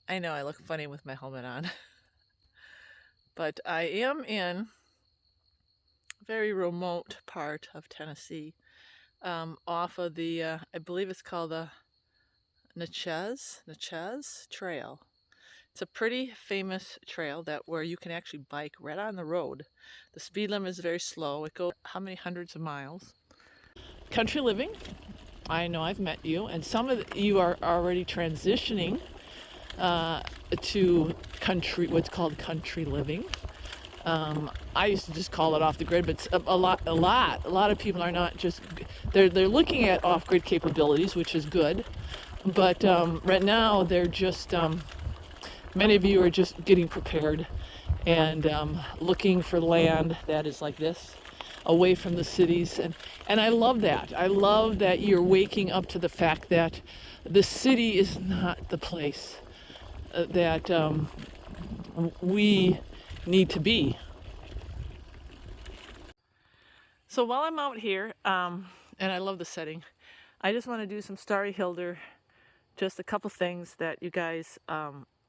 I know I look funny with my helmet on, but I am in a very remote part of Tennessee, off of the, I believe it's called the Natchez Trail. It's a pretty famous trail that where you can actually bike right on the road. The speed limit is very slow. It goes how many hundreds of miles. Country living. I know I've met you, and some of you are already transitioning uh, to country, what's called country living. I used to just call it off the grid, but a lot of people are not just. They're looking at off grid capabilities, which is good, but right now they're just. Many of you are just getting prepared and looking for land that is like this, away from the cities, and I love that. I love that you're waking up to the fact that the city is not the place that we need to be. So while I'm out here, and I love the setting, I just want to do some Starry Hilder, just a couple things that you guys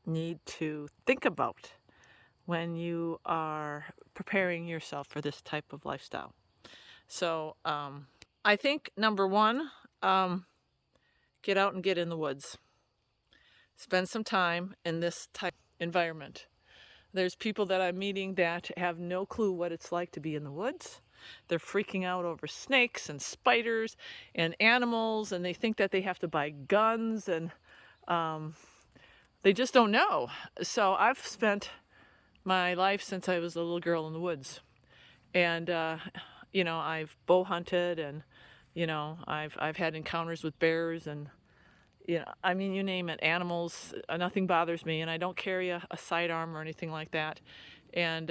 need to think about when you are preparing yourself for this type of lifestyle. So I think number one, get out and get in the woods. Spend some time in this type of environment. There's people that I'm meeting that have no clue what it's like to be in the woods. They're freaking out over snakes and spiders and animals, and they think that they have to buy guns, and they just don't know. So I've spent my life since I was a little girl in the woods, and I've bow hunted, and I've had encounters with bears, and I mean, you name it, animals. Nothing bothers me, and I don't carry a sidearm or anything like that. And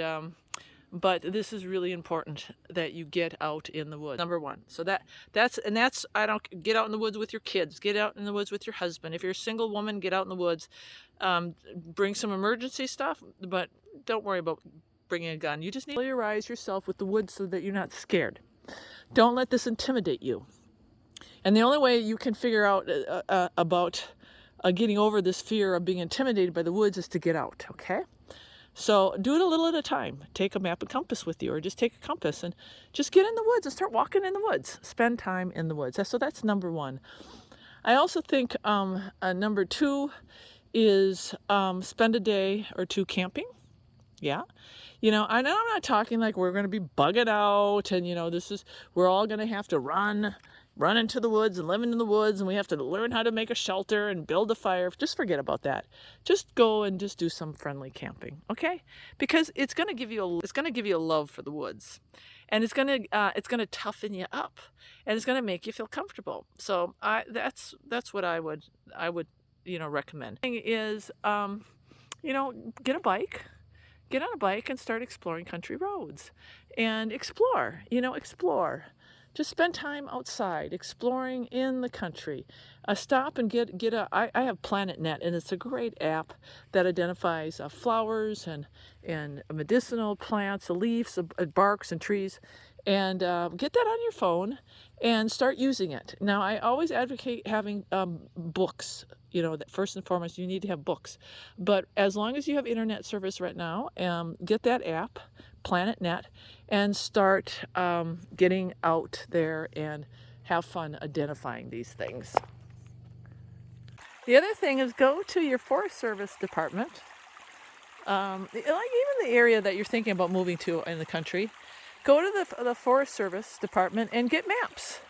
but this is really important that you get out in the woods. Number one. So that's I don't get out in the woods with your kids. Get out in the woods with your husband. If you're a single woman, get out in the woods. Bring some emergency stuff, but don't worry about bringing a gun. You just need to familiarize yourself with the woods so that you're not scared. Don't let this intimidate you. And the only way you can figure out about getting over this fear of being intimidated by the woods is to get out, okay? So do it a little at a time. Take a map and compass with you, or just take a compass and just get in the woods and start walking in the woods. Spend time in the woods. So that's number one. I also think number two is spend a day or two camping. Yeah. I know I'm not talking like we're going to be bugging out and, we're all going to have to run into the woods and live in the woods, and we have to learn how to make a shelter and build a fire. Just forget about that. Just go and just do some friendly camping, okay? Because it's going to give you a love for the woods, and it's going to toughen you up, and it's going to make you feel comfortable. So that's what I would recommend. Thing is, get a bike. Get on a bike and start exploring country roads, and explore. Just spend time outside exploring in the country. Stop and I have Planet Net, and it's a great app that identifies flowers and medicinal plants, the leaves, barks, and trees. And get that on your phone and start using it. Now, I always advocate having books. That first and foremost, you need to have books. But as long as you have internet service right now, get that app, Planet Net, and start getting out there and have fun identifying these things. The other thing is go to your Forest Service department, like even the area that you're thinking about moving to in the country. Go to the Forest Service department and get maps.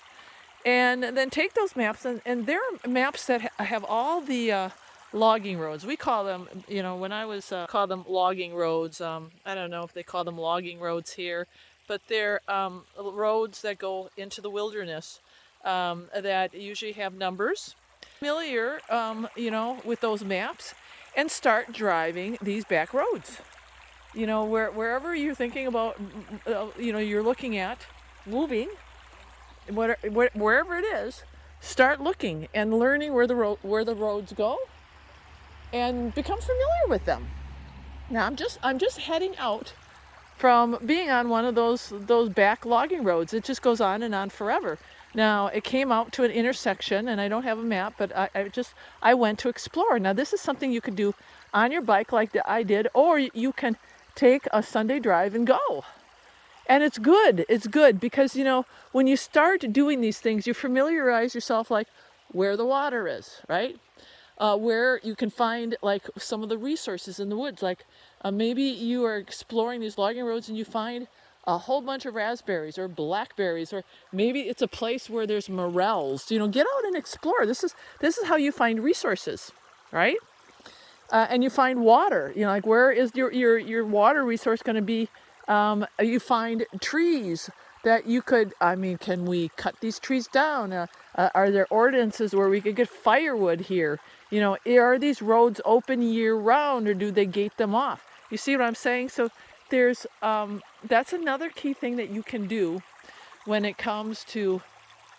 And then take those maps, and there are maps that have all the logging roads. We call them, when I was call them logging roads. I don't know if they call them logging roads here, but they're roads that go into the wilderness that usually have numbers. Familiar, with those maps, and start driving these back roads. Wherever you're thinking about, you're looking at moving. Wherever it is, start looking and learning where the roads go, and become familiar with them. Now I'm just heading out from being on one of those back logging roads. It just goes on and on forever. Now, it came out to an intersection, and I don't have a map, but I went to explore. Now, this is something you could do on your bike like I did, or you can take a Sunday drive and go. And it's good. It's good because, when you start doing these things, you familiarize yourself like where the water is, right? Where you can find like some of the resources in the woods. Like maybe you are exploring these logging roads and you find a whole bunch of raspberries or blackberries, or maybe it's a place where there's morels. Get out and explore. This is how you find resources, right? And you find water. Like where is your water resource going to be? You find trees that you could. I mean, can we cut these trees down? Are there ordinances where we could get firewood here? Are these roads open year round, or do they gate them off? You see what I'm saying? So there's that's another key thing that you can do when it comes to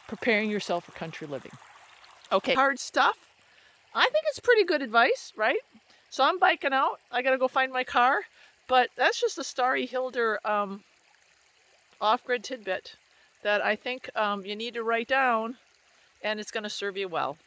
preparing yourself for country living. Okay, hard stuff. I think it's pretty good advice, right? So I'm biking out. I gotta go find my car, but that's just a Starry Hilder off-grid tidbit that I think you need to write down, and it's going to serve you well.